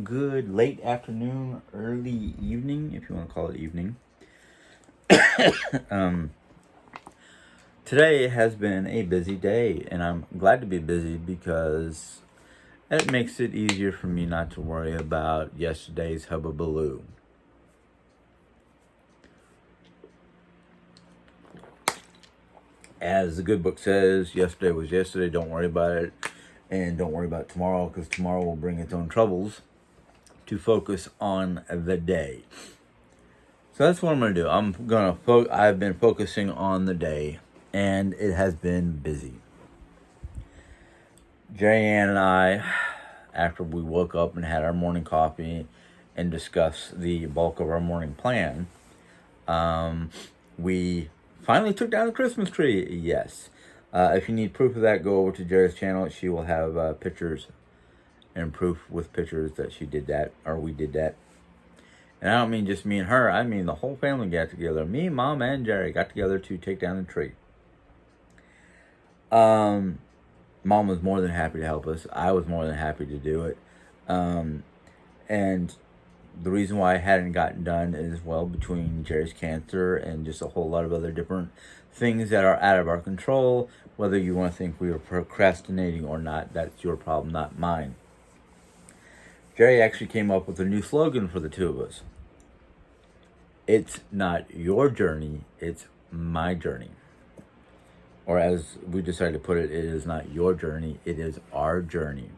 good late afternoon, early evening, if you want to call it evening. um, Today has been a busy day, and I'm glad to be busy because it makes it easier for me not to worry about yesterday's hubbubaloo. As the good book says, yesterday was yesterday, don't worry about it, and don't worry about tomorrow, because tomorrow will bring its own troubles. To focus on the day. So that's what I'm going to do. I've been focusing on the day, and it has been busy. Jerry Ann and I, after we woke up and had our morning coffee and discussed the bulk of our morning plan, we finally took down the Christmas tree. Yes. If you need proof of that, go over to Jerry's channel. She will have pictures and proof with pictures that she did that, or we did that. And I don't mean just me and her. I mean the whole family got together. Me, Mom, and Jerry got together to take down the tree. Mom was more than happy to help us. I was more than happy to do it. And the reason why I hadn't gotten done is, well, between Jerry's cancer and just a whole lot of other different things that are out of our control. Whether you want to think we were procrastinating or not, that's your problem, not mine. Jerry actually came up with a new slogan for the two of us. It's not your journey, it's my journey. Or as we decided to put it, it is not your journey, it is our journey.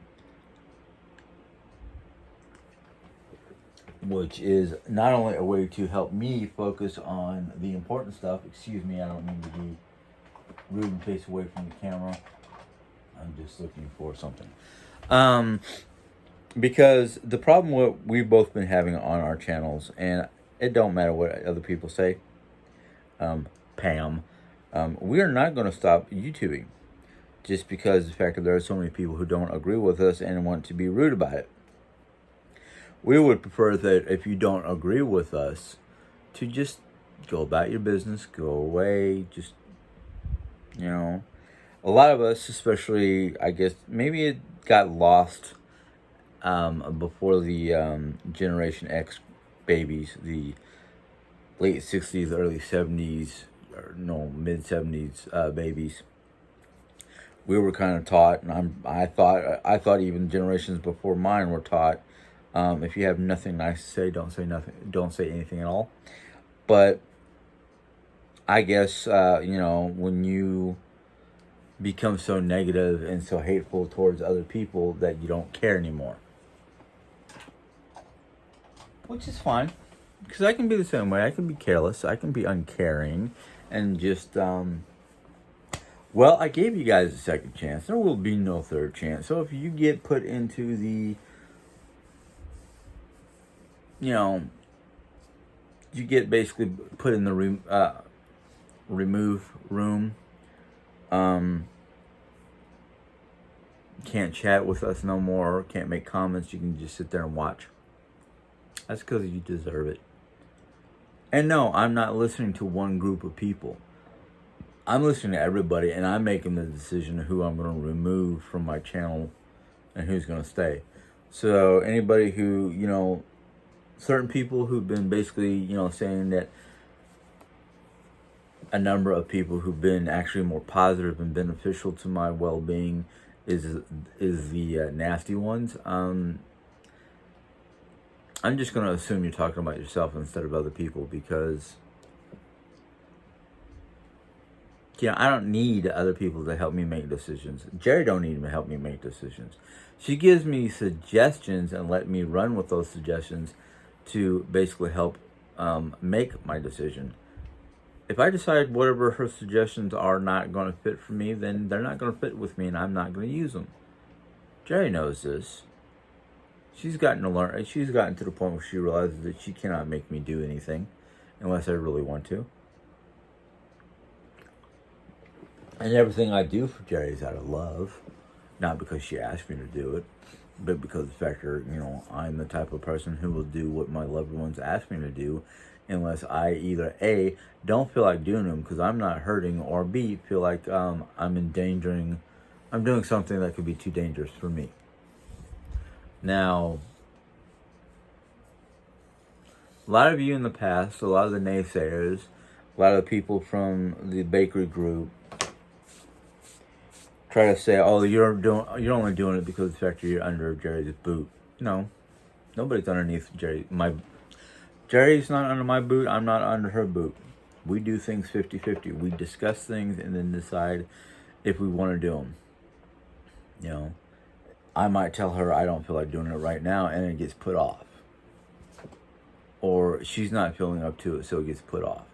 Which is not only a way to help me focus on the important stuff. Excuse me, I don't mean to be rude and face away from the camera. I'm just looking for something. Because the problem what we've both been having on our channels, and it don't matter what other people say, Pam, we are not going to stop YouTubing just because of the fact that there are so many people who don't agree with us and want to be rude about it. We would prefer that if you don't agree with us, to just go about your business, go away, just, a lot of us, especially, I guess, maybe it got lost before the Generation X babies, the late 60s, early 70s, or no, mid 70s babies. We were kind of taught, and I thought even generations before mine were taught, if you have nothing nice to say, don't say nothing, don't say anything at all. But I guess when you become so negative and so hateful towards other people that you don't care anymore. Which is fine, because I can be the same way. I can be careless, I can be uncaring, and just, well, I gave you guys a second chance. There will be no third chance. So if you get put into the, you get basically put in the remove room, can't chat with us no more, can't make comments, you can just sit there and watch. That's because you deserve it. And no, I'm not listening to one group of people. I'm listening to everybody, and I'm making the decision of who I'm going to remove from my channel and who's going to stay. So anybody who, certain people who've been basically, saying that a number of people who've been actually more positive and beneficial to my well-being is the nasty ones. I'm just going to assume you're talking about yourself instead of other people because, I don't need other people to help me make decisions. Jerry don't need to help me make decisions. She gives me suggestions and let me run with those suggestions to basically help make my decision. If I decide whatever her suggestions are not going to fit for me, then they're not going to fit with me and I'm not going to use them. Jerry knows this. She's gotten to the point where she realizes that she cannot make me do anything unless I really want to. And everything I do for Jerry is out of love. Not because she asked me to do it, but because of the fact that, I'm the type of person who will do what my loved ones ask me to do unless I either A, don't feel like doing them because I'm not hurting, or B, feel like I'm doing something that could be too dangerous for me. Now, A lot of you in the past, a lot of the naysayers, a lot of the people from the bakery group try to say, "Oh, you're only doing it because of the fact that you're under Jerry's boot." No, nobody's underneath Jerry's not under my boot. I'm not under her boot. We do things 50-50. We discuss things and then decide if we want to do them. You know, I might tell her I don't feel like doing it right now, and it gets put off. Or she's not feeling up to it, so it gets put off.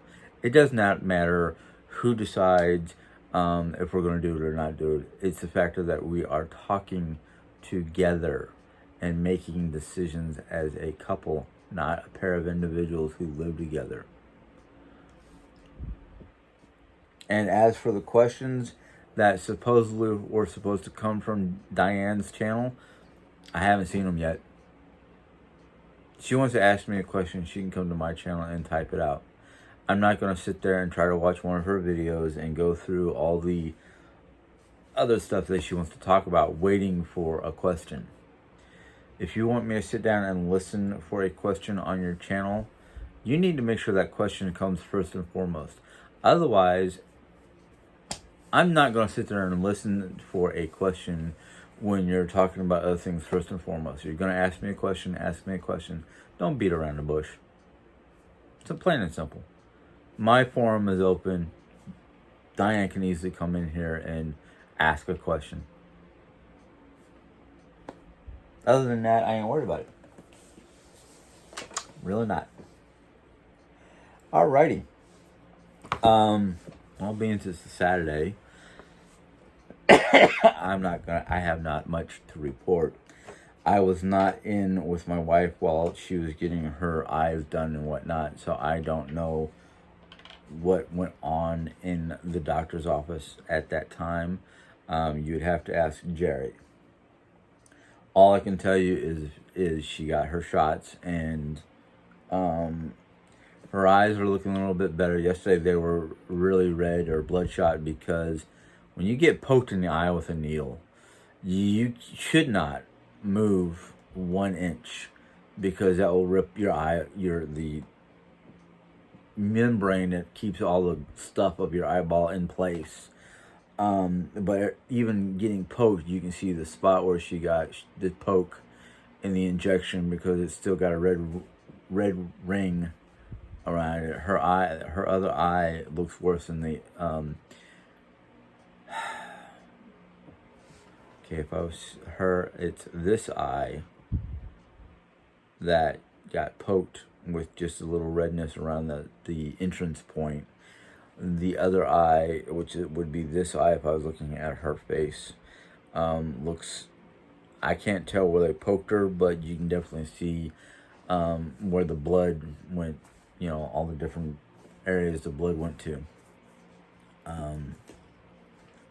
It does not matter who decides if we're going to do it or not do it. It's the factor that we are talking together and making decisions as a couple, not a pair of individuals who live together. And as for the questions that supposedly were supposed to come from Diane's channel, I haven't seen them yet. She wants to ask me a question, she can come to my channel and type it out. I'm not going to sit there and try to watch one of her videos and go through all the other stuff that she wants to talk about waiting for a question. If you want me to sit down and listen for a question on your channel, you need to make sure that question comes first and foremost. Otherwise, I'm not going to sit there and listen for a question when you're talking about other things first and foremost. You're going to ask me a question, ask me a question. Don't beat around the bush. It's plain and simple. My forum is open. Diane can easily come in here and ask a question. Other than that, I ain't worried about it. Really not. Alrighty. Well, being it's a Saturday, I have not much to report. I was not in with my wife while she was getting her eyes done and whatnot, so I don't know what went on in the doctor's office at that time. You'd have to ask Jerry. All I can tell you is she got her shots, and her eyes are looking a little bit better. Yesterday they were really red or bloodshot because when you get poked in the eye with a needle, you should not move 1 inch because that will rip your eye, the membrane that keeps all the stuff of your eyeball in place. But even getting poked, you can see the spot where she got the poke in the injection because it's still got a red ring around it. Her other eye looks worse than the okay, if I was her, it's this eye that got poked with just a little redness around the entrance point. The other eye, which would be this eye if I was looking at her face, looks, I can't tell where they poked her, but you can definitely see where the blood went, you know, all the different areas the blood went to. And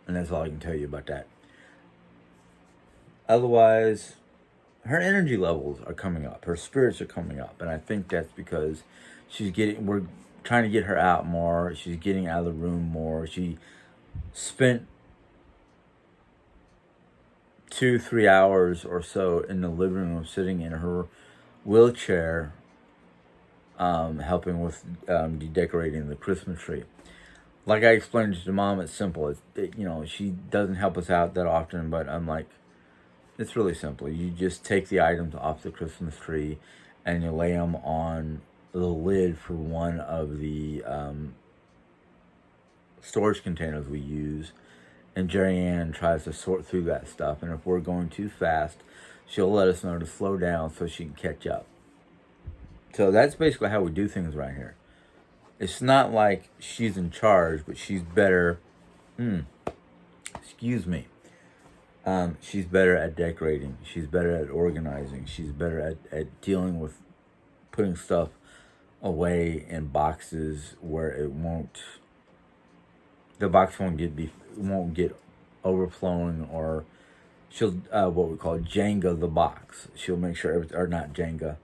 that's all I can tell you about that. Otherwise, her energy levels are coming up. Her spirits are coming up. And I think that's because we're trying to get her out more. She's getting out of the room more. She spent 2-3 hours or so in the living room sitting in her wheelchair, helping with decorating the Christmas tree. Like I explained to Mom, it's simple. You know, she doesn't help us out that often, but I'm like, it's really simple. You just take the items off the Christmas tree and you lay them on the lid for one of the storage containers we use. And Jerry Ann tries to sort through that stuff. And if we're going too fast, she'll let us know to slow down so she can catch up. So that's basically how we do things right here. It's not like she's in charge, but she's better. Excuse me. She's better at decorating. She's better at organizing. She's better at dealing with putting stuff away in boxes where the box won't get overflowing, or she'll what we call Jenga the box. She'll make sure not Jenga,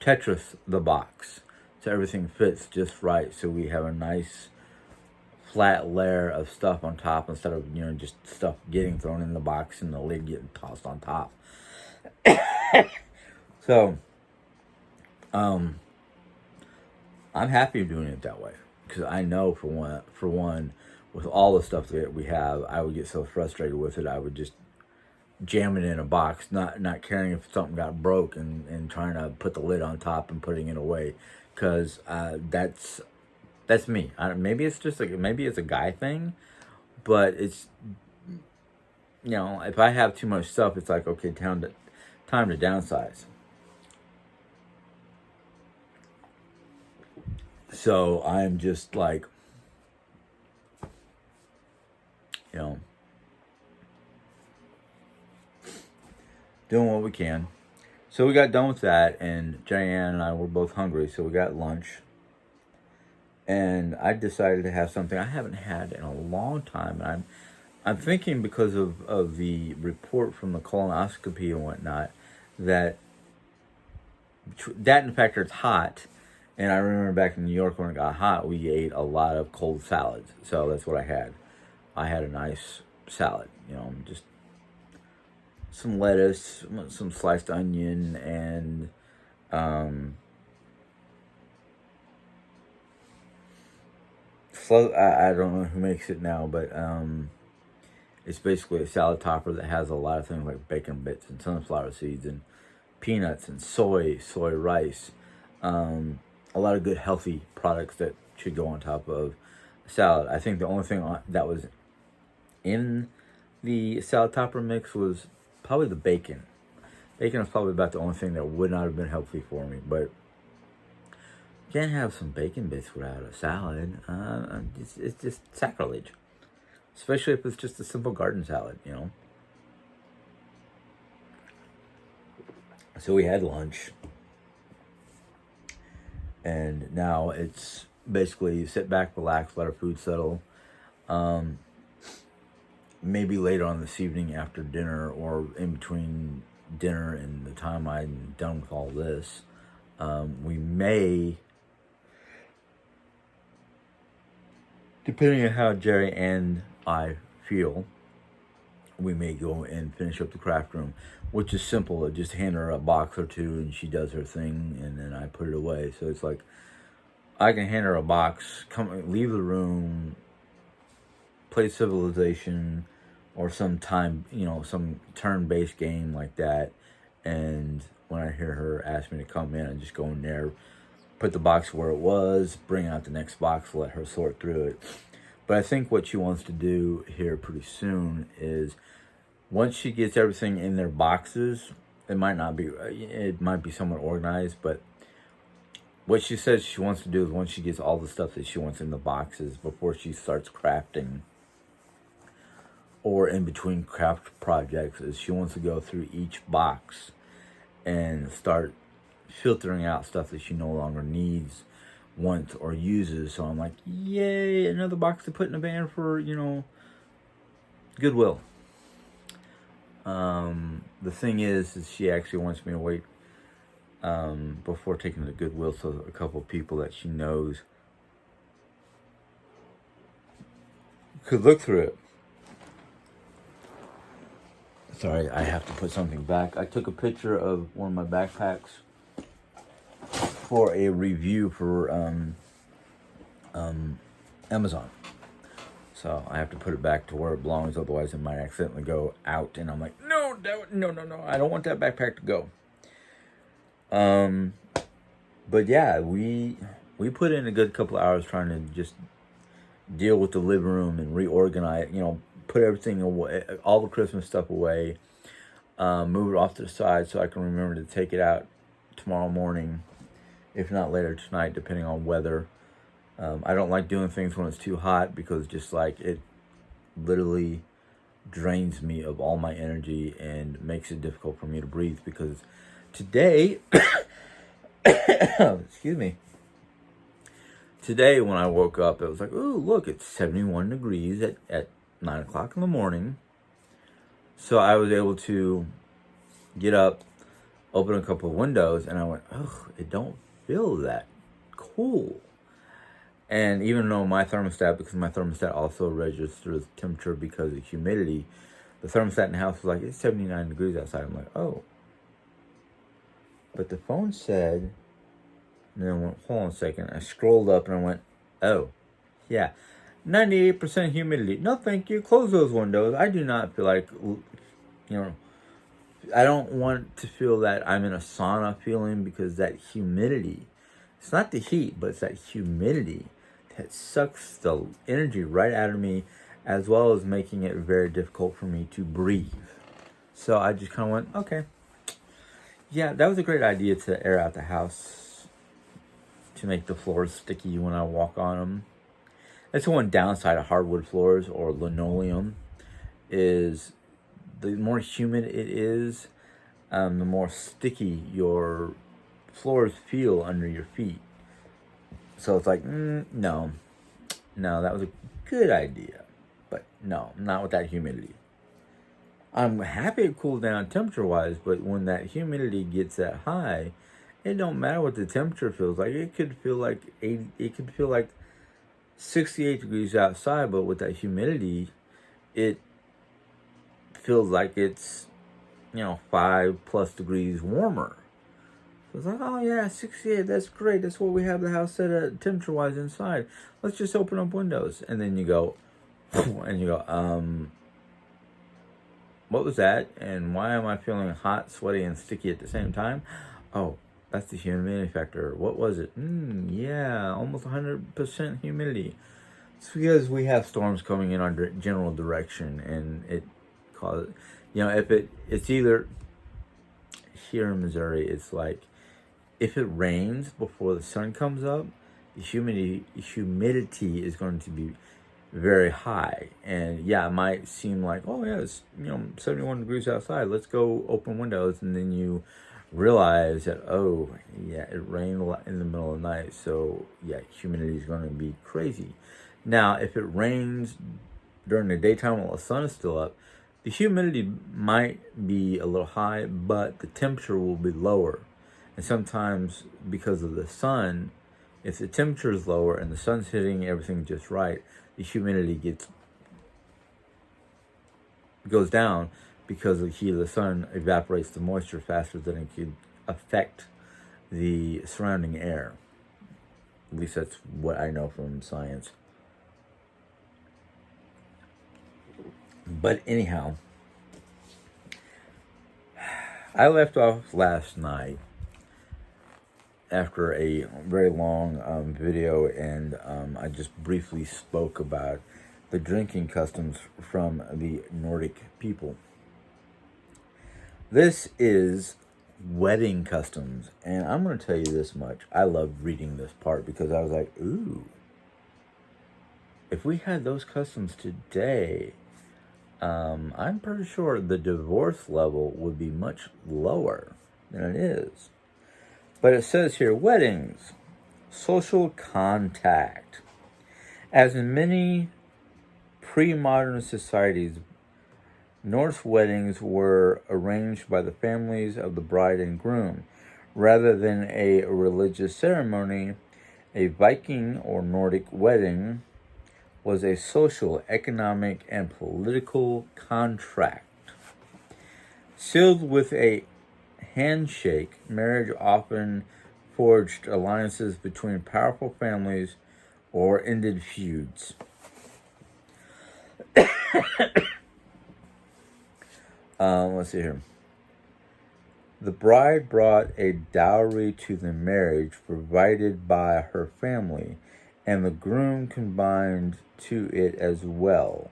Tetris the box, so everything fits just right. So we have a nice flat layer of stuff on top instead of, you know, just stuff getting thrown in the box and the lid getting tossed on top. So, I'm happy doing it that way because I know for one, with all the stuff that we have, I would get so frustrated with it. I would just jam it in a box, not caring if something got broke, and trying to put the lid on top and putting it away, because that's me. Maybe it's just like, maybe it's a guy thing, but it's, if I have too much stuff, it's like, okay, time to downsize. So I'm just like, doing what we can. So we got done with that, and Diane and I were both hungry, so we got lunch. And I decided to have something I haven't had in a long time, and I'm thinking, because of the report from the colonoscopy and whatnot, that in fact it's hot. And I remember back in New York when it got hot, we ate a lot of cold salads. So that's what I had. I had a nice salad, just some lettuce, some sliced onion, and I don't know who makes it now, but it's basically a salad topper that has a lot of things like bacon bits and sunflower seeds and peanuts and soy rice, a lot of good healthy products that should go on top of a salad. I think the only thing that was in the salad topper mix was probably the bacon. Bacon is probably about the only thing that would not have been healthy for me, but you can't have some bacon bits without a salad. It's just sacrilege, especially if it's just a simple garden salad, So we had lunch, and now it's basically sit back, relax, let our food settle. Maybe later on this evening after dinner, or in between dinner and the time I'm done with all this, we may, depending on how Jerry and I feel, we may go and finish up the craft room, which is simple. I just hand her a box or two and she does her thing, and then I put it away. So it's like, I can hand her a box, leave the room, play Civilization or some some turn-based game like that, and when I hear her ask me to come in, I just go in there, put the box where it was, bring out the next box, let her sort through it. But I think what she wants to do here pretty soon is, once she gets everything in their boxes, it might be somewhat organized, but what she says she wants to do is, once she gets all the stuff that she wants in the boxes, before she starts crafting, or in between craft projects, is she wants to go through each box and start filtering out stuff that she no longer needs, wants, or uses. So I'm like, yay, another box to put in a van for, Goodwill. The thing is she actually wants me to wait before taking it to Goodwill, so a couple of people that she knows could look through it. Sorry, I have to put something back. I took a picture of one of my backpacks for a review for Amazon. So I have to put it back to where it belongs, otherwise it might accidentally go out. And I'm like, no, I don't want that backpack to go. But yeah, we put in a good couple of hours trying to just deal with the living room and reorganize, put everything away, all the Christmas stuff away, move it off to the side so I can remember to take it out tomorrow morning, if not later tonight, depending on weather. I don't like doing things when it's too hot, because just like it literally drains me of all my energy and makes it difficult for me to breathe. Because today, excuse me, today when I woke up, it was like, ooh, look, it's 71 degrees at 9 o'clock in the morning. So I was able to get up, open a couple of windows, and I went, oh, it don't feel that cool. And even though because my thermostat also registers temperature because of humidity, the thermostat in the house was like, it's 79 degrees outside. I'm like, oh. But the phone said And then I went, hold on a second. I scrolled up and I went, oh, yeah, 98% humidity. No, thank you. Close those windows. I do not feel like, I don't want to feel that I'm in a sauna feeling, because that humidity, it's not the heat, but it's that humidity that sucks the energy right out of me, as well as making it very difficult for me to breathe. So I just kind of went, okay. Yeah, that was a great idea to air out the house, to make the floors sticky when I walk on them. That's the one downside of hardwood floors or linoleum, is the more humid it is, the more sticky your floors feel under your feet. So it's like, no, that was a good idea, but no, not with that humidity. I'm happy it cooled down temperature-wise, but when that humidity gets that high, it don't matter what the temperature feels like. It could feel like 80, it could feel like 68 degrees outside, but with that humidity, it feels like it's, 5+ degrees warmer. So it's like, oh yeah, 68, that's great. That's what we have the house set at temperature-wise inside. Let's just open up windows. And then you go, what was that? And why am I feeling hot, sweaty, and sticky at the same time? Oh, that's the humidity factor. What was it? Yeah, almost 100% humidity. It's because we have storms coming in our general direction, and it causes, if it's either, here in Missouri, it's like, if it rains before the sun comes up, the humidity is going to be very high. And yeah, it might seem like, oh yeah, it's 71 degrees outside, let's go open windows, and then you realize that, oh yeah, it rained a lot in the middle of the night, so yeah, humidity is going to be crazy. Now if it rains during the daytime while the sun is still up, the humidity might be a little high, but the temperature will be lower. And sometimes, because of the sun, if the temperature is lower and the sun's hitting everything just right, the humidity goes down, because the heat of the sun evaporates the moisture faster than it could affect the surrounding air. At least that's what I know from science. But anyhow, I left off last night after a very long video, and I just briefly spoke about the drinking customs from the Nordic people. This is wedding customs, and I'm going to tell you this much. I loved reading this part, because I was like, ooh, if we had those customs today, I'm pretty sure the divorce level would be much lower than it is. But it says here, weddings, social contact. As in many pre-modern societies, Norse weddings were arranged by the families of the bride and groom. Rather than a religious ceremony, a Viking or Nordic wedding was a social, economic, and political contract. Sealed with a handshake, marriage often forged alliances between powerful families or ended feuds. Let's see here. The bride brought a dowry to the marriage provided by her family, and the groom contributed to it as well.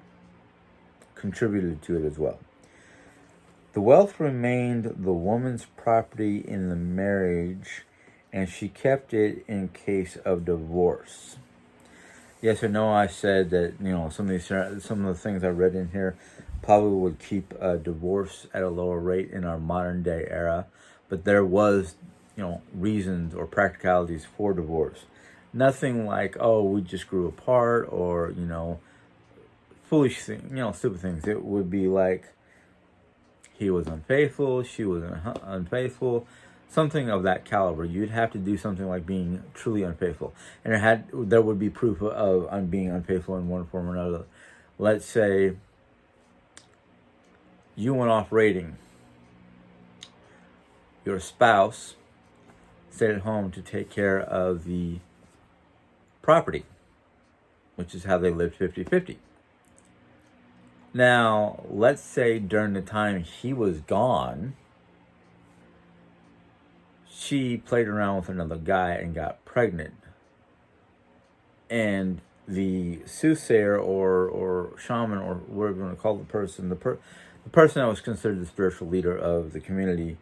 The wealth remained the woman's property in the marriage, and she kept it in case of divorce. Yes, I know I said that, some of the things I read in here probably would keep divorce at a lower rate in our modern day era, but there was, reasons or practicalities for divorce. Nothing like, oh, we just grew apart, or, foolish things, stupid things. It would be like, he was unfaithful, she was unfaithful, something of that caliber. You'd have to do something like being truly unfaithful, and there would be proof of being unfaithful in one form or another. Let's say you went off raiding. Your spouse stayed at home to take care of the property, which is how they lived 50-50. Now, let's say during the time he was gone, she played around with another guy and got pregnant. And the soothsayer or shaman, or whatever you want to call the person, the person that was considered the spiritual leader of the community,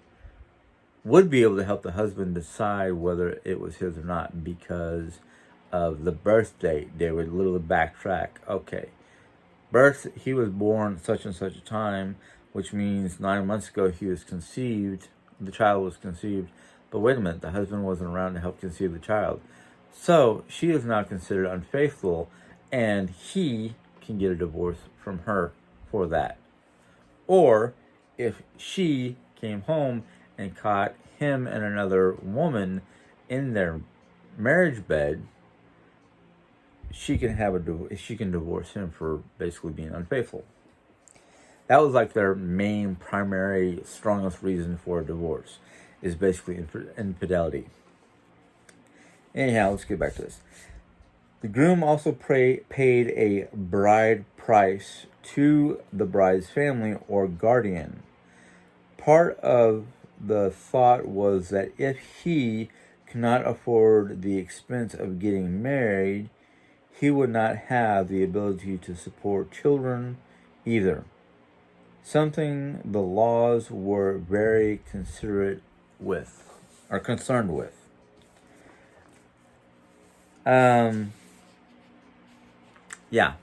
would be able to help the husband decide whether it was his or not, because of the birth date. They would literally backtrack. Okay, he was born such and such a time, which means 9 months ago he was conceived, the child was conceived, but wait a minute, the husband wasn't around to help conceive the child. So she is now considered unfaithful, and he can get a divorce from her for that. Or if she came home and caught him and another woman in their marriage bed, she can divorce him for basically being unfaithful. That was like their main, primary, strongest reason for a divorce, is basically infidelity. Anyhow, let's get back to this. The groom also paid a bride price to the bride's family or guardian. Part of the thought was that if he could not afford the expense of getting married, he would not have the ability to support children either. Something the laws were very concerned with. Yeah.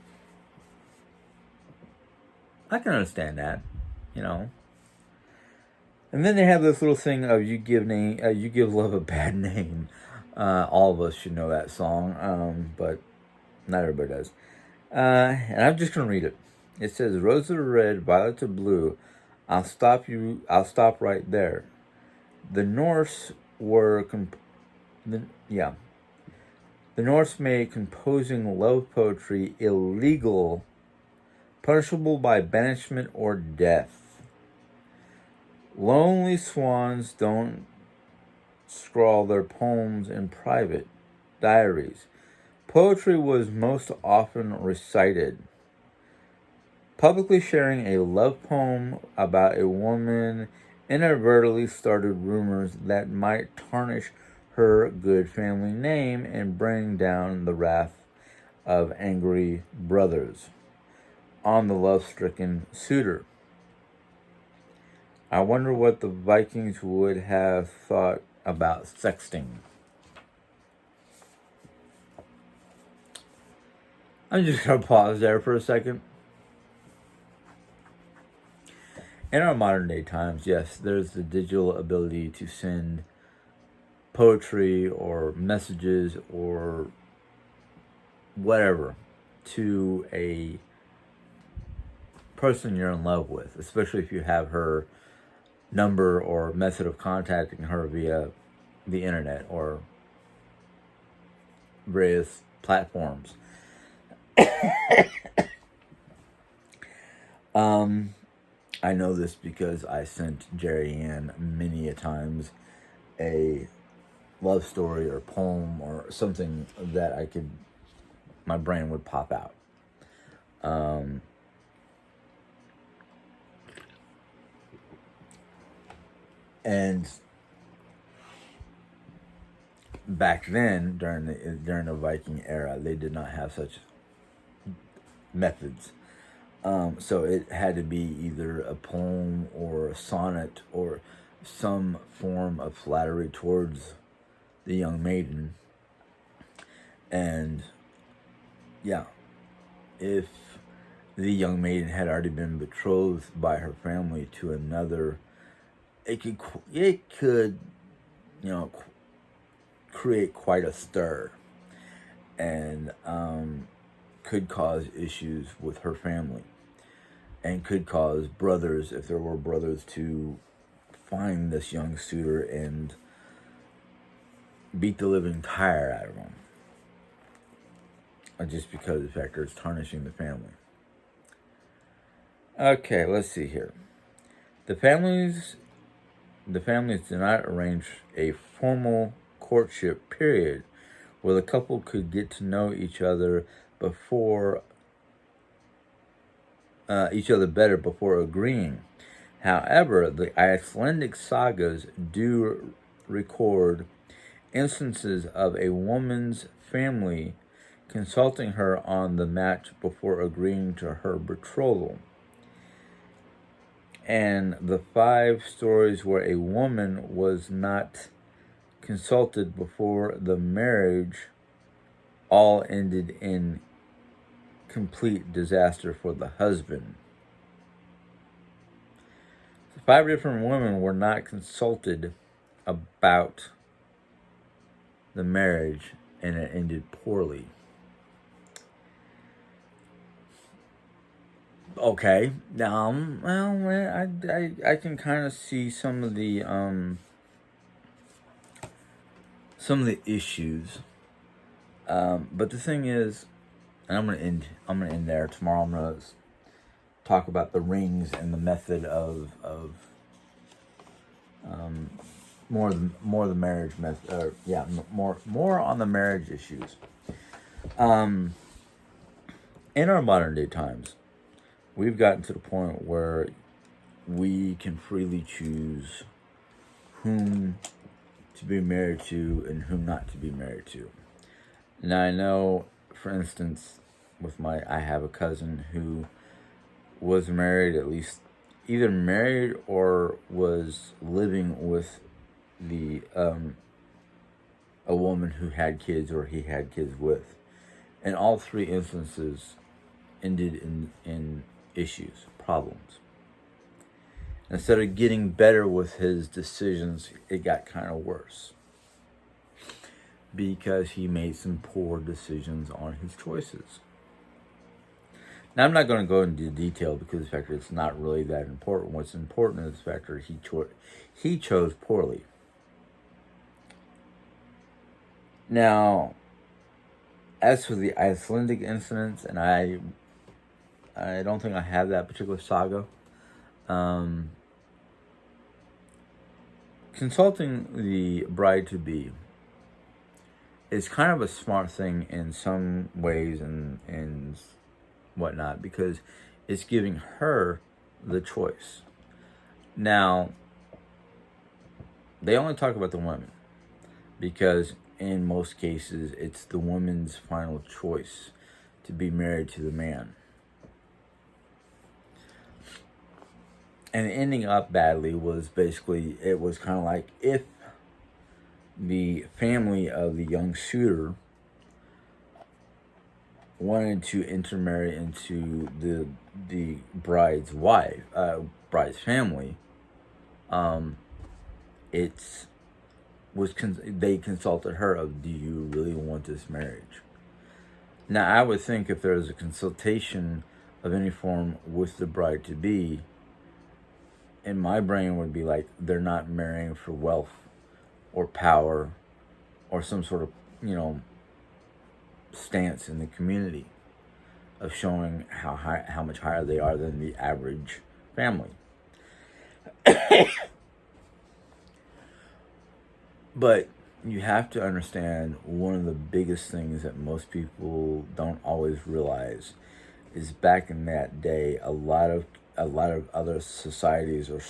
I can understand that, And then they have this little thing of you give love a bad name. All of us should know that song, but not everybody does. And I'm just gonna read it. It says, "Roses are red, violets are blue. I'll stop right there." The Norse The Norse made composing love poetry illegal, punishable by banishment or death. Lonely swans don't scrawl their poems in private diaries. Poetry was most often recited. Publicly sharing a love poem about a woman inadvertently started rumors that might tarnish her good family name and bring down the wrath of angry brothers on the love-stricken suitor. I wonder what the Vikings would have thought about sexting. I'm just going to pause there for a second. In our modern day times, yes, there's the digital ability to send poetry or messages or whatever to a person you're in love with, especially if you have her number or method of contacting her via the internet or various platforms. I know this because I sent Jerry Ann many a times a love story or poem or something that my brain would pop out. And back then, during the Viking era, they did not have such methods. So it had to be either a poem or a sonnet or some form of flattery towards the young maiden. And yeah, if the young maiden had already been betrothed by her family to another, it could create quite a stir, and could cause issues with her family, and could cause brothers, if there were brothers, to find this young suitor and beat the living tire out of him, just because of the fact that it's tarnishing the family. Okay, let's see here. The families the families did not arrange a formal courtship period where the couple could get to know each other better before agreeing. However, the Icelandic sagas do record instances of a woman's family consulting her on the match before agreeing to her betrothal. And the 5 stories where a woman was not consulted before the marriage all ended in complete disaster for the husband. 5 different women were not consulted about the marriage, and it ended poorly. Okay, well, I can kind of see some of the issues, but the thing is, and I'm gonna end there. Tomorrow I'm gonna talk about the rings and the method of more the marriage method. More on the marriage issues. In our modern day times, we've gotten to the point where we can freely choose whom to be married to and whom not to be married to. Now I know, for instance, I have a cousin who was married, at least either married or was living with a woman who had kids or he had kids with. And all 3 instances ended in issues, problems. Instead of getting better with his decisions, it got kind of worse. Because he made some poor decisions on his choices. Now, I'm not going to go into detail because the fact that it's not really that important. What's important is the fact that he chose poorly. Now, as for the Icelandic incidents, and I don't think I have that particular saga. Consulting the bride-to-be is kind of a smart thing in some ways and whatnot, because it's giving her the choice. Now, they only talk about the women because in most cases it's the woman's final choice to be married to the man. And ending up badly was basically, it was kind of like if the family of the young suitor wanted to intermarry into the bride's family, they consulted her of, do you really want this marriage? Now, I would think if there was a consultation of any form with the bride-to-be, in my brain would be like, they're not marrying for wealth or power or some sort of, stance in the community of showing how much higher they are than the average family. But you have to understand, one of the biggest things that most people don't always realize is back in that day, a lot of other societies or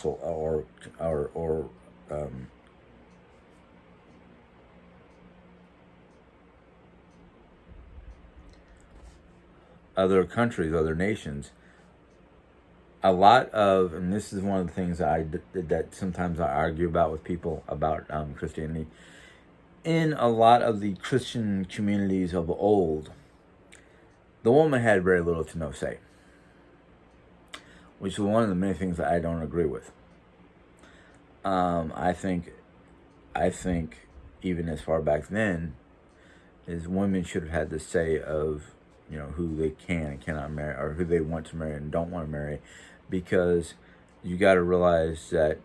other countries, other nations, a lot of, and this is one of the things that sometimes I argue about with people about Christianity. In a lot of the Christian communities of old, the woman had very little to no say, which is one of the many things that I don't agree with. I think even as far back then, is women should have had the say of, who they can and cannot marry, or who they want to marry and don't want to marry, because you got to realize that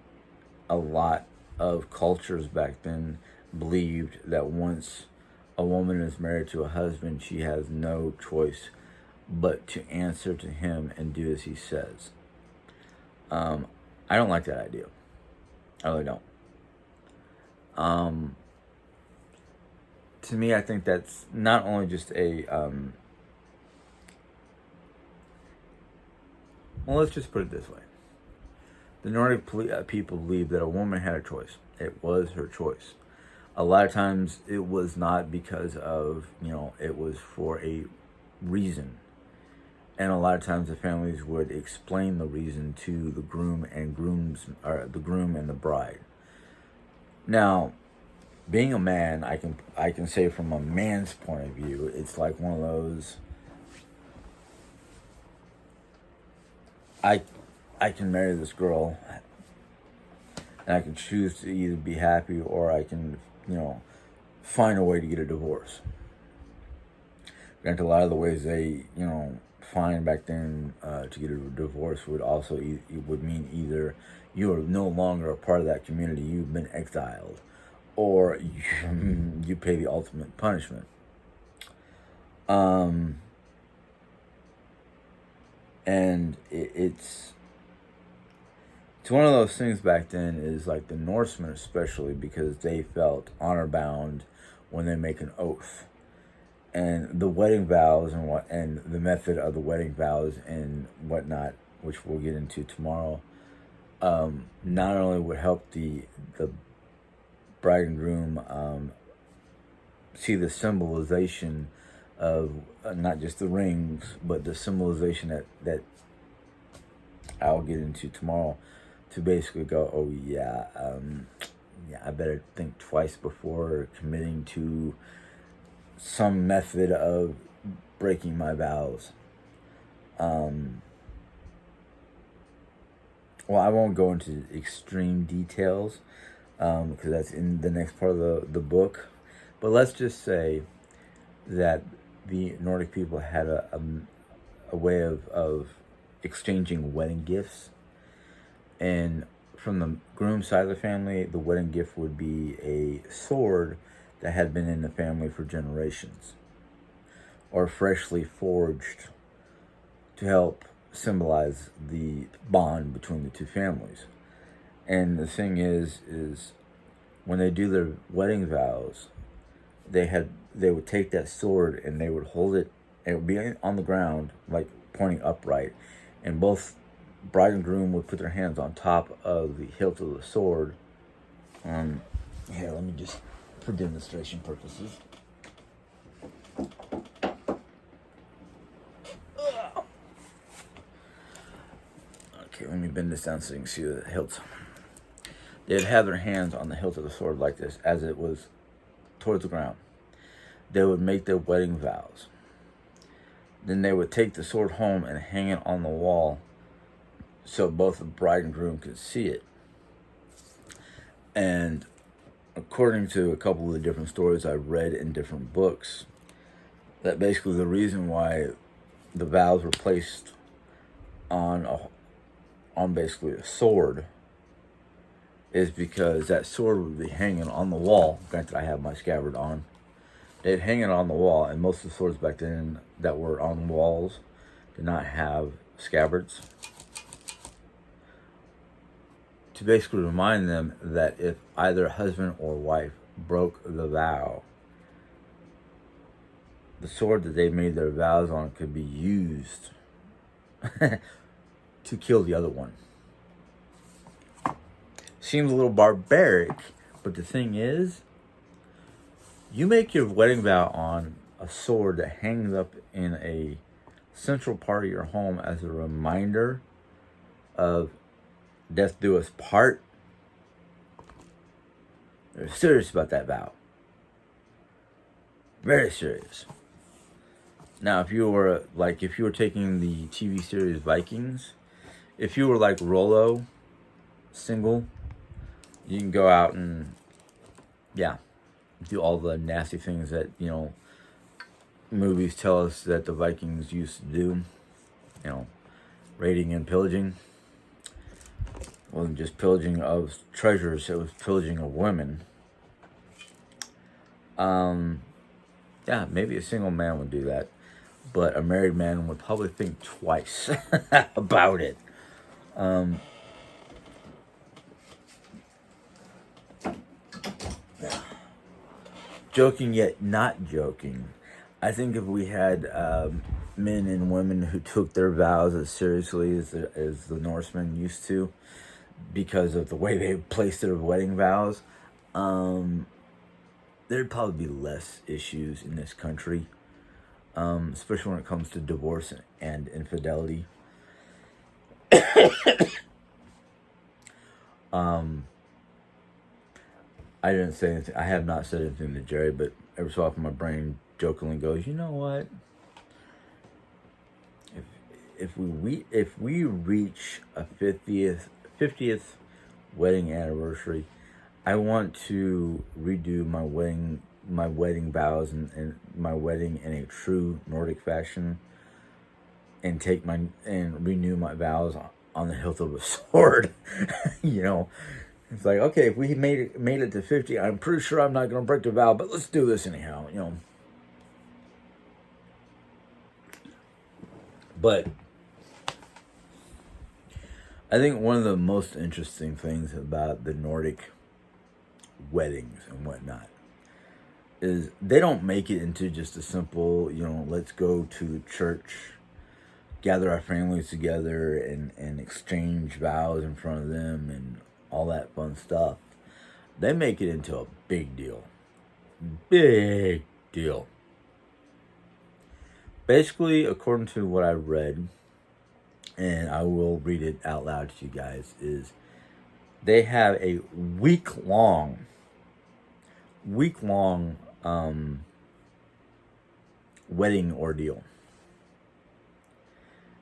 a lot of cultures back then believed that once a woman is married to a husband, she has no choice but to answer to him and do as he says. I don't like that idea. I really don't. To me, I think that's not only just a well, let's just put it this way. The Nordic people believe that a woman had a choice. It was her choice. A lot of times it was not because of, it was for a reason. And a lot of times the families would explain the reason to the groom and the groom and the bride. Now, being a man, I can say from a man's point of view, it's like one of those, I can marry this girl and I can choose to either be happy or I can, find a way to get a divorce. Granted, a lot of the ways they, find back then to get a divorce would also would mean either you are no longer a part of that community, you've been exiled, or you pay the ultimate punishment. And it's one of those things back then is like the Norsemen especially, because they felt honor bound when they make an oath. And the wedding vows and the method of the wedding vows and whatnot, which we'll get into tomorrow, not only would help the bride and groom see the symbolization of not just the rings, but the symbolization that I'll get into tomorrow, to basically go, oh yeah, I better think twice before committing to some method of breaking my vows. Well, I won't go into extreme details because that's in the next part of the book. But let's just say that the Nordic people had a way of exchanging wedding gifts. And from the groom side of the family, the wedding gift would be a sword that had been in the family for generations, or freshly forged, to help symbolize the bond between the two families. And the thing is when they do their wedding vows, they would take that sword and they would hold it, and it would be on the ground, like pointing upright, and both bride and groom would put their hands on top of the hilt of the sword. Here, let me just, for demonstration purposes. Okay, let me bend this down so you can see the hilt. They'd have their hands on the hilt of the sword like this, as it was towards the ground. They would make their wedding vows. Then they would take the sword home and hang it on the wall so both the bride and groom could see it. And according to a couple of the different stories I've read in different books, that basically the reason why the vows were placed on basically a sword is because that sword would be hanging on the wall. Granted, I have my scabbard on. They'd hang it on the wall, and most of the swords back then that were on walls did not have scabbards, to basically remind them that if either husband or wife broke the vow, the sword that they made their vows on could be used to kill the other one. Seems a little barbaric, but the thing is, you make your wedding vow on a sword that hangs up in a central part of your home as a reminder of death do us part. They're serious about that vow. Very serious. Now, if you were taking the TV series Vikings, if you were like Rollo, single, you can go out and, do all the nasty things that, movies tell us that the Vikings used to do. Raiding and pillaging. It wasn't just pillaging of treasures, it was pillaging of women. Maybe a single man would do that, but a married man would probably think twice about it. joking yet not joking. I think if we had men and women who took their vows as seriously as the Norsemen used to, because of the way they placed their wedding vows, there'd probably be less issues in this country, especially when it comes to divorce and infidelity. I didn't say anything. I have not said anything to Jerry, but every so often my brain jokingly goes, "You know what? If we reach a 50th wedding anniversary, I want to redo my wedding vows and my wedding in a true Nordic fashion, and renew my vows on the hilt of a sword." You know, it's like, okay, if we made it to 50, I'm pretty sure I'm not going to break the vow, but let's do this anyhow. You know, but I think one of the most interesting things about the Nordic weddings and whatnot is they don't make it into just a simple, let's go to church, gather our families together, and exchange vows in front of them and all that fun stuff. They make it into a big deal. Big deal. Basically, according to what I read, and I will read it out loud to you guys, is they have a week-long wedding ordeal.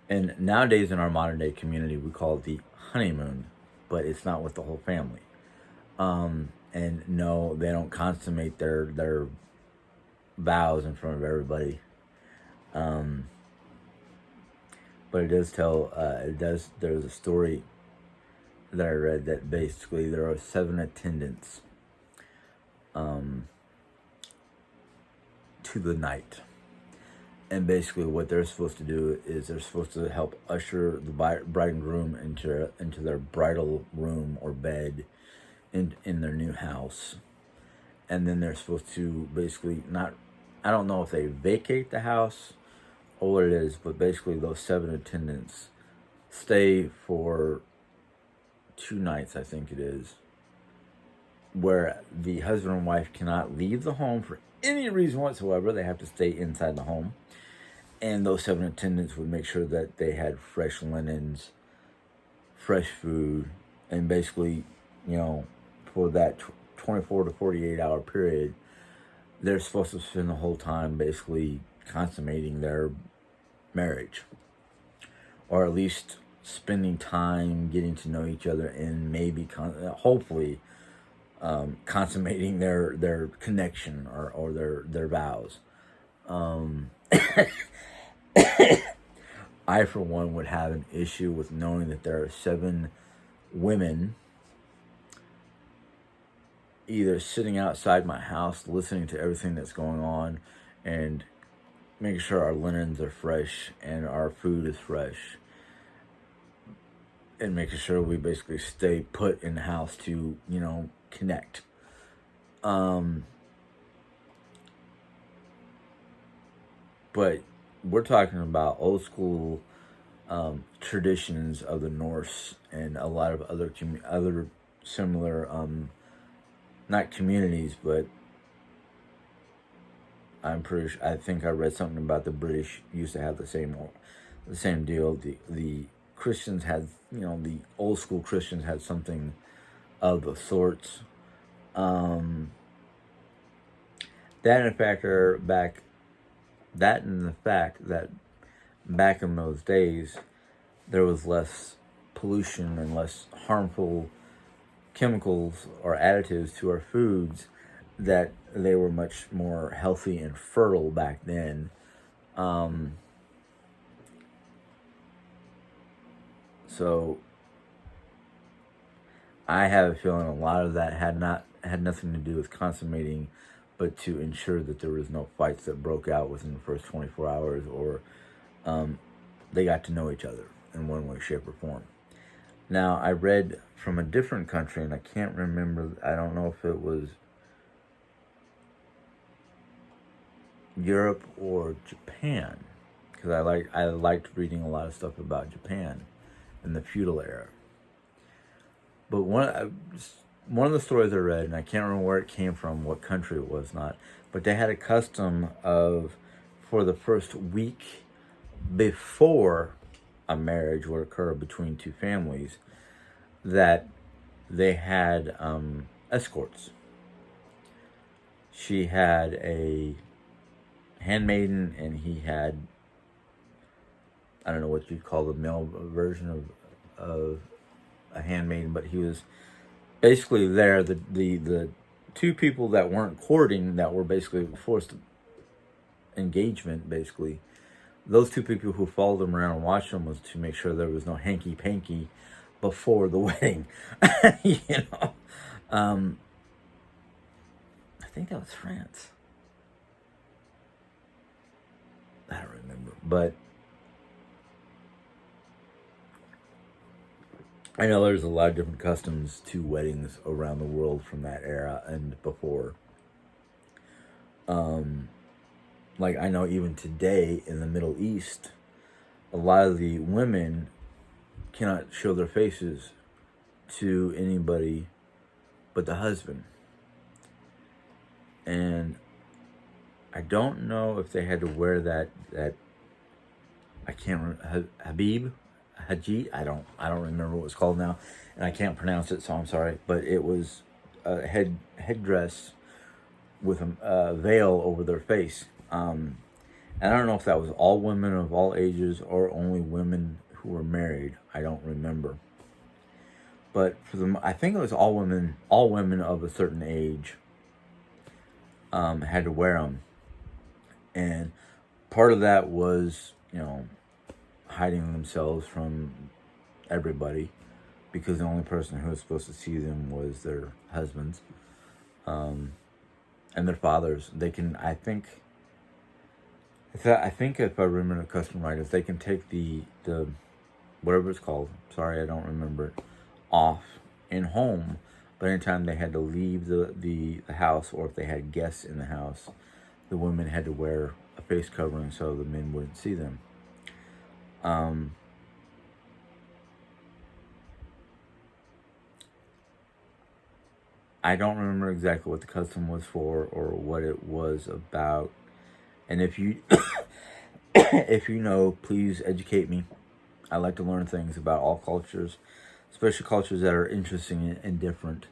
And nowadays in our modern day community, we call it the honeymoon, but it's not with the whole family. And no, they don't consummate their vows in front of everybody. But it does there's a story that I read that basically there are 7 attendants to the night. And basically what they're supposed to do is they're supposed to help usher the bride and groom into their bridal room or bed in their new house. And then they're supposed to basically I don't know if they vacate the house or what it is, but basically those 7 attendants stay for 2 nights, I think it is, where the husband and wife cannot leave the home for any reason whatsoever. They have to stay inside the home. And those 7 attendants would make sure that they had fresh linens, fresh food, and basically, for that 24 to 48 hour period, they're supposed to spend the whole time basically consummating their marriage, or at least spending time getting to know each other and maybe hopefully consummating their connection or their vows. I, for one, would have an issue with knowing that there are 7 women either sitting outside my house listening to everything that's going on and making sure our linens are fresh and our food is fresh, and making sure we basically stay put in the house to, connect. But we're talking about old school traditions of the Norse and a lot of other similar, not communities, but I think I read something about the British used to have the same deal. The Christians had, the old school Christians had something of the sorts. That and the fact that back in those days there was less pollution and less harmful chemicals or additives to our foods, that they were much more healthy and fertile back then. So I have a feeling a lot of that had nothing to do with consummating, but to ensure that there was no fights that broke out within the first 24 hours, or they got to know each other in one way, shape, or form. Now, I read from a different country, and I can't remember, I don't know if it was Europe or Japan, because I liked reading a lot of stuff about Japan in the feudal era. But one of the stories I read, and I can't remember where it came from, what country it was, not, but they had a custom of, for the first week before a marriage would occur between two families, that they had escorts. She had a handmaiden, and he had, I don't know what you'd call the male version of a handmaiden, but he was basically there. The two people that weren't courting, that were basically forced engagement, basically, those two people who followed them around and watched them was to make sure there was no hanky panky before the wedding. You know, I think that was France. I don't remember, but I know there's a lot of different customs to weddings around the world from that era and before. Like, I know even today in the Middle East, a lot of the women cannot show their faces to anybody but the husband. And I don't know if they had to wear that I can't remember, Habibhajji. I don't remember what it's called now, and I can't pronounce it, so I'm sorry. But it was a headdress with a veil over their face. And I don't know if that was all women of all ages or only women who were married. I don't remember. But for them, I think it was all women of a certain age had to wear them. And part of that was, hiding themselves from everybody, because the only person who was supposed to see them was their husbands and their fathers. They can, I think if I remember the custom right, if they can take the whatever it's called, sorry, I don't remember it, off in home, but anytime they had to leave the house, or if they had guests in the house, the women had to wear a face covering so the men wouldn't see them. I don't remember exactly what the custom was for or what it was about. And if you if you know, please educate me. I like to learn things about all cultures, especially cultures that are interesting and different.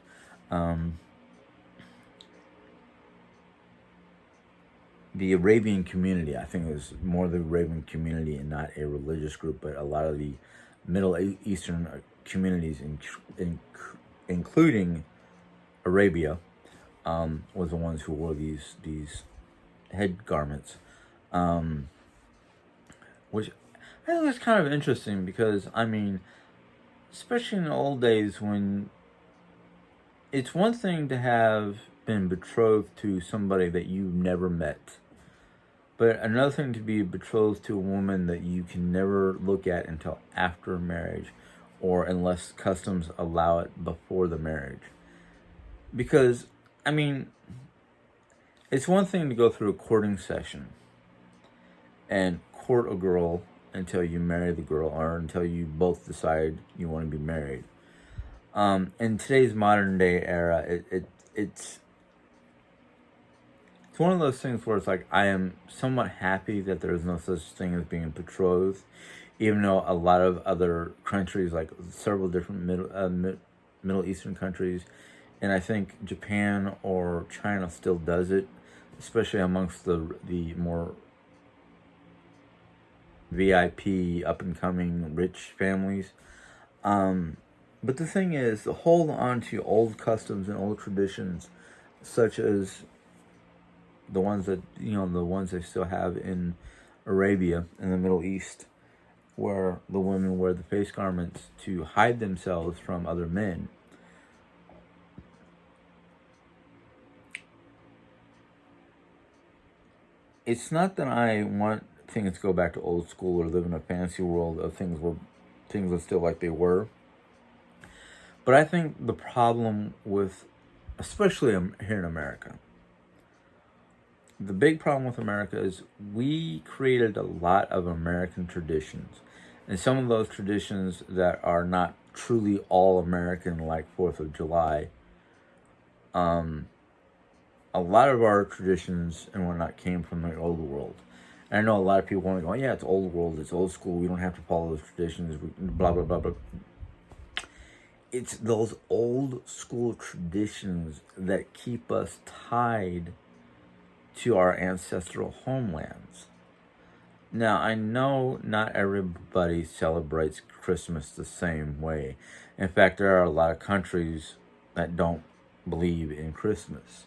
The Arabian community, I think it was more the Arabian community and not a religious group, but a lot of the Middle Eastern communities, including Arabia, was the ones who wore these head garments, which I think is kind of interesting, because, I mean, especially in the old days, when it's one thing to have been betrothed to somebody that you never met, but another thing to be betrothed to a woman that you can never look at until after marriage, or unless customs allow it before the marriage. Because, I mean, it's one thing to go through a courting session and court a girl until you marry the girl, or until you both decide you want to be married. In today's modern day era, it's one of those things where it's like, I am somewhat happy that there is no such thing as being betrothed, even though a lot of other countries, like several different Middle Eastern countries, and I think Japan or China still does it, especially amongst the more VIP, up-and-coming, rich families. But the thing is, to hold on to old customs and old traditions, such as the ones that, the ones they still have in Arabia, in the Middle East, where the women wear the face garments to hide themselves from other men. It's not that I want things to go back to old school or live in a fantasy world of things are still like they were. But I think the problem with, especially here in America, the big problem with America is we created a lot of American traditions. And some of those traditions that are not truly all American, like 4th of July, a lot of our traditions and whatnot came from the old world. And I know a lot of people want to go, yeah, it's old world, it's old school, we don't have to follow those traditions, blah, blah, blah, blah. It's those old school traditions that keep us tied to our ancestral homelands. Now, I know not everybody celebrates Christmas the same way. In fact, there are a lot of countries that don't believe in Christmas.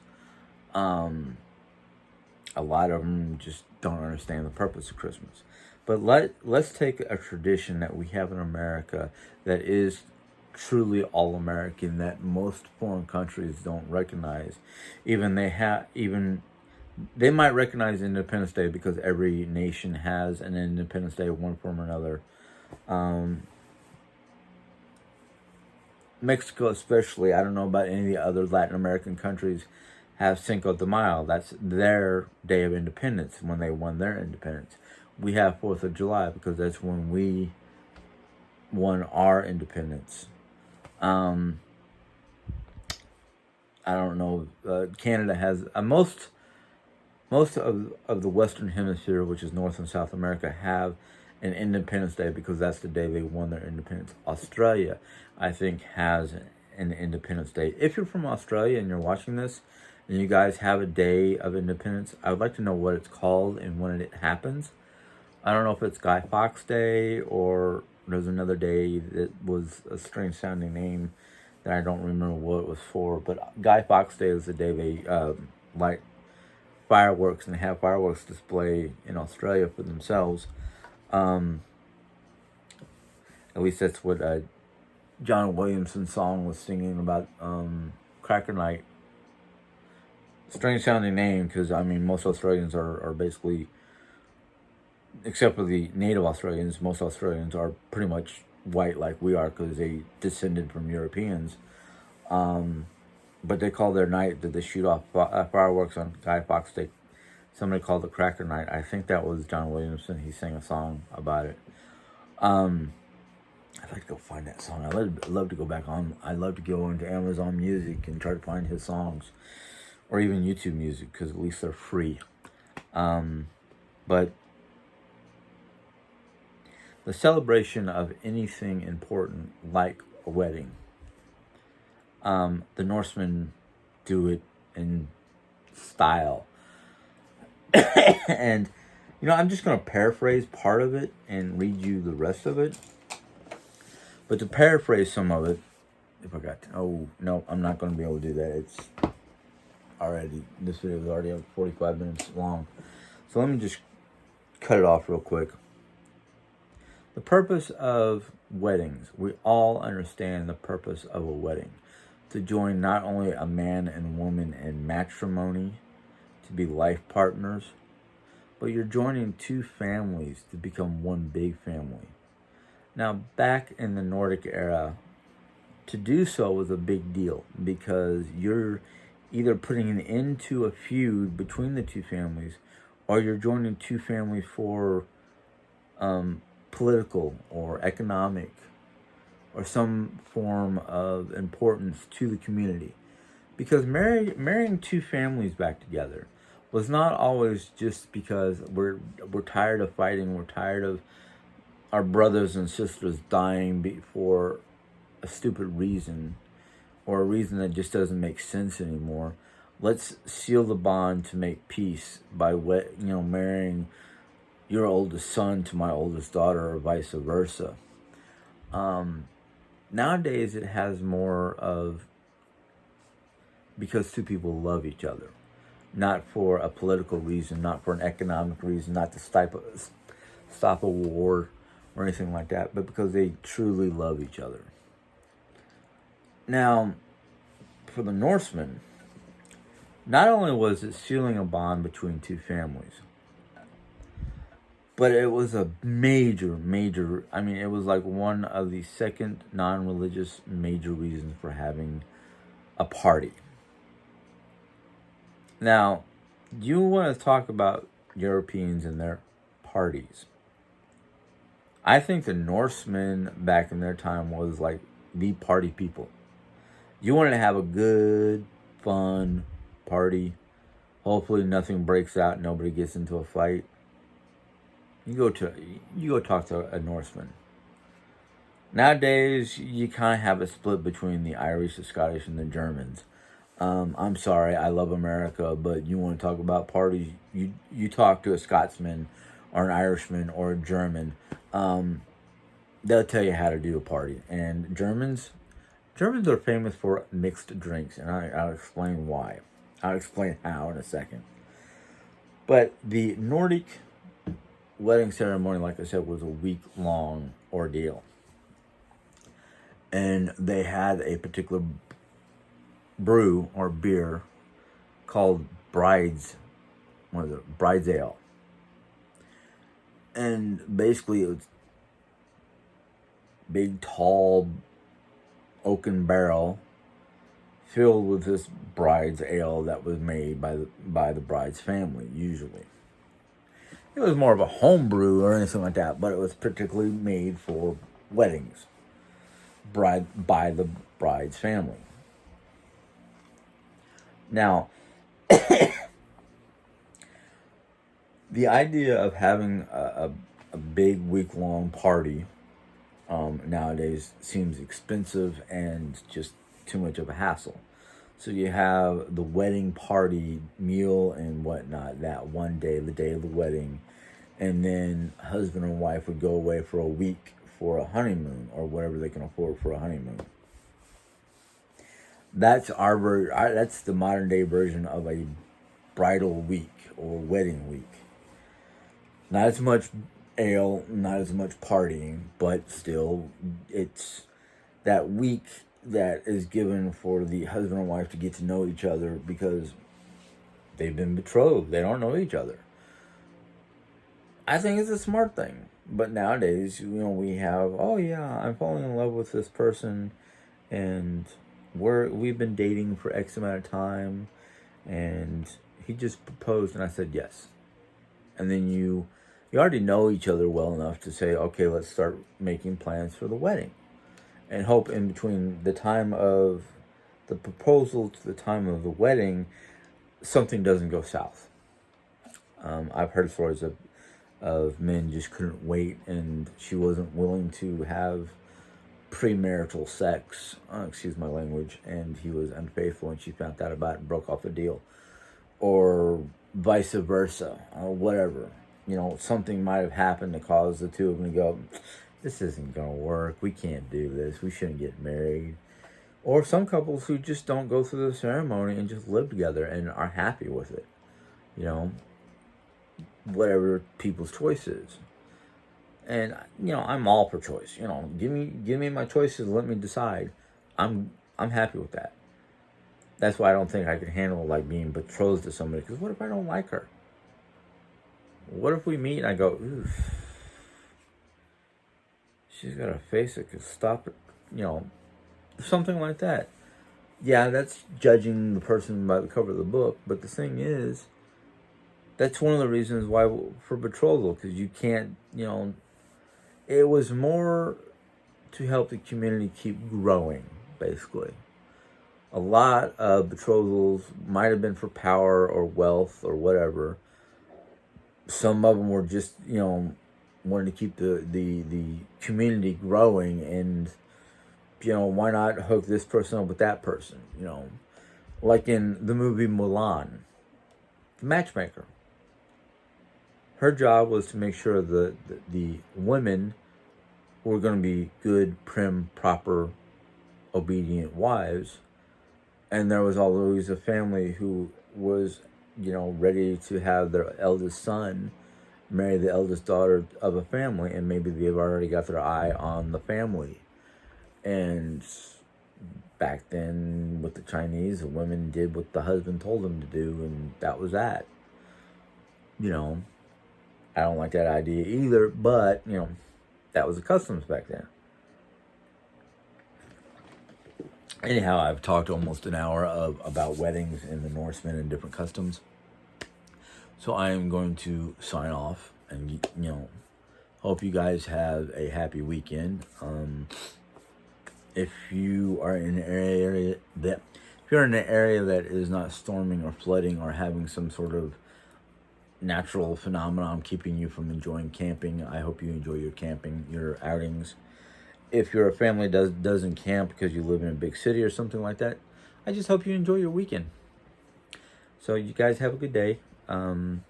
A lot of them just don't understand the purpose of Christmas. But let's take a tradition that we have in America that is truly all American, that most foreign countries don't recognize. Even they might recognize Independence Day because every nation has an Independence Day of one form or another. Mexico especially, I don't know about any of the other Latin American countries, have Cinco de Mayo. That's their day of independence, when they won their independence. We have 4th of July because that's when we won our independence. I don't know. Canada has most of the Western Hemisphere, which is North and South America, have an Independence Day because that's the day they won their independence. Australia, I think, has an Independence Day. If you're from Australia and you're watching this, and you guys have a day of independence, I would like to know what it's called and when it happens. I don't know if it's Guy Fawkes Day or there's another day that was a strange sounding name that I don't remember what it was for. But Guy Fawkes Day is the day they light fireworks and have fireworks display in Australia for themselves. At least that's what John Williamson's song was singing about Cracker Night. Strange sounding name because, I mean, most Australians are basically, except for the native Australians, most Australians are pretty much white like we are because they descended from Europeans. But they call their night that they shoot off fireworks on Guy Fawkes Day. Somebody called it Cracker Night. I think that was John Williamson. He sang a song about it. I'd like to go find that song. I'd love to go back on. I'd love to go into Amazon Music and try to find his songs. Or even YouTube Music, because at least they're free. But the celebration of anything important, like a wedding, the Norsemen do it in style. And, I'm just going to paraphrase part of it and read you the rest of it. But to paraphrase some of it, if I got to, oh, no, I'm not going to be able to do that. This video is already 45 minutes long. So let me just cut it off real quick. The purpose of weddings, we all understand the purpose of a wedding. To join not only a man and woman in matrimony, to be life partners, but you're joining two families to become one big family. Now, back in the Nordic era, to do so was a big deal because you're either putting an end to a feud between the two families, or you're joining two families for political or economic or some form of importance to the community. Because marrying two families back together was not always just because we're tired of fighting, we're tired of our brothers and sisters dying for a stupid reason, or a reason that just doesn't make sense anymore. Let's seal the bond to make peace by marrying your oldest son to my oldest daughter, or vice versa. Nowadays, it has more of because two people love each other, not for a political reason, not for an economic reason, not to stop a war or anything like that, but because they truly love each other. Now, for the Norsemen, not only was it sealing a bond between two families, but it was a major, it was like one of the second non-religious major reasons for having a party. Now, You want to talk about Europeans and their parties. I think the Norsemen back in their time was like the party people. You wanted to have a good, fun party. Hopefully nothing breaks out, nobody gets into a fight. You go talk to a Norseman. Nowadays, you kind of have a split between the Irish, the Scottish, and the Germans. I'm sorry, I love America, but you want to talk about parties, you talk to a Scotsman or an Irishman or a German. They'll tell you how to do a party. And Germans are famous for mixed drinks, and I'll explain why. I'll explain how in a second. But the Nordic wedding ceremony, like I said, was a week-long ordeal. And they had a particular brew or beer called Bride's Ale. And basically it was big, tall oaken barrel filled with this bride's ale that was made by the bride's family, usually. It was more of a home brew or anything like that, but it was particularly made for weddings by the bride's family. Now, the idea of having a big week-long party nowadays seems expensive and just too much of a hassle. So you have the wedding party meal and whatnot that one day, the day of the wedding, and then husband and wife would go away for a week for a honeymoon or whatever they can afford for a honeymoon. That's that's the modern day version of a bridal week or wedding week. Not as much ale, not as much partying, but still, it's that week that is given for the husband and wife to get to know each other because they've been betrothed. They don't know each other. I think it's a smart thing. But nowadays, we have, oh yeah, I'm falling in love with this person, and we've been dating for X amount of time, and he just proposed, and I said yes. And then you already know each other well enough to say, okay, let's start making plans for the wedding. And hope in between the time of the proposal to the time of the wedding, something doesn't go south. I've heard stories of men just couldn't wait, and she wasn't willing to have premarital sex, excuse my language, and he was unfaithful, and she found out about it and broke off the deal. Or vice versa, or whatever. Something might have happened to cause the two of them to go, this isn't going to work, we can't do this, we shouldn't get married. Or some couples who just don't go through the ceremony and just live together and are happy with it. Whatever people's choice is. And I'm all for choice. Give me my choices, let me decide. I'm happy with that. That's why I don't think I could handle like being betrothed to somebody, because what if I don't like her? What if we meet and I go, oof, she's got a face that could stop it, something like that. Yeah, that's judging the person by the cover of the book, but the thing is, that's one of the reasons why for betrothal, because you can't, it was more to help the community keep growing, basically. A lot of betrothals might have been for power or wealth or whatever. Some of them were just, wanted to keep the community growing, and, why not hook this person up with that person, Like in the movie Mulan, the matchmaker. Her job was to make sure that the women were going to be good, prim, proper, obedient wives. And there was always a family who was, ready to have their eldest son marry the eldest daughter of a family, and maybe they've already got their eye on the family. And back then, with the Chinese, the women did what the husband told them to do, and that was that. I don't like that idea either, but, that was the customs back then. Anyhow, I've talked almost an hour about weddings and the Norsemen and different customs. So I am going to sign off, and hope you guys have a happy weekend. If you are in an area that is not storming or flooding or having some sort of natural phenomenon keeping you from enjoying camping, I hope you enjoy your camping, your outings. If you're a family that doesn't camp because you live in a big city or something like that, I just hope you enjoy your weekend. So you guys have a good day. You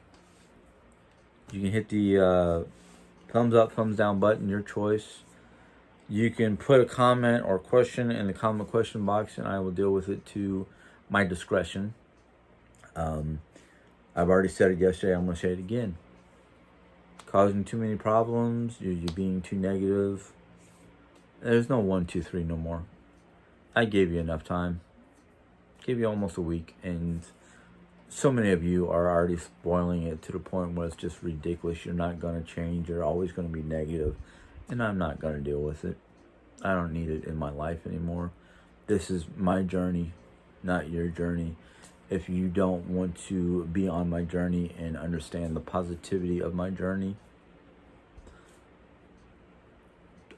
can hit the thumbs up, thumbs down button, your choice. You can put a comment or question in the comment question box, and I will deal with it to my discretion. I've already said it yesterday. I'm going to say it again. Causing too many problems. You're being too negative. There's no 1, 2, 3 no more. I gave you enough time. Gave you almost a week, and so many of you are already spoiling it to the point where it's just ridiculous. You're not going to change. You're always going to be negative, and I'm not going to deal with it. I don't need it in my life anymore. This is my journey, not your journey. If you don't want to be on my journey and understand the positivity of my journey,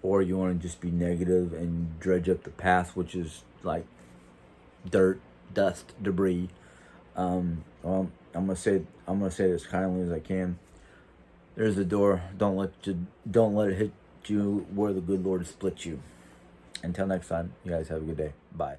or you want to just be negative and dredge up the path, which is like dirt, dust, debris, well, I'm gonna say this as kindly as I can. There's the door. Don't let it hit you where the good Lord split you. Until next time, you guys have a good day. Bye.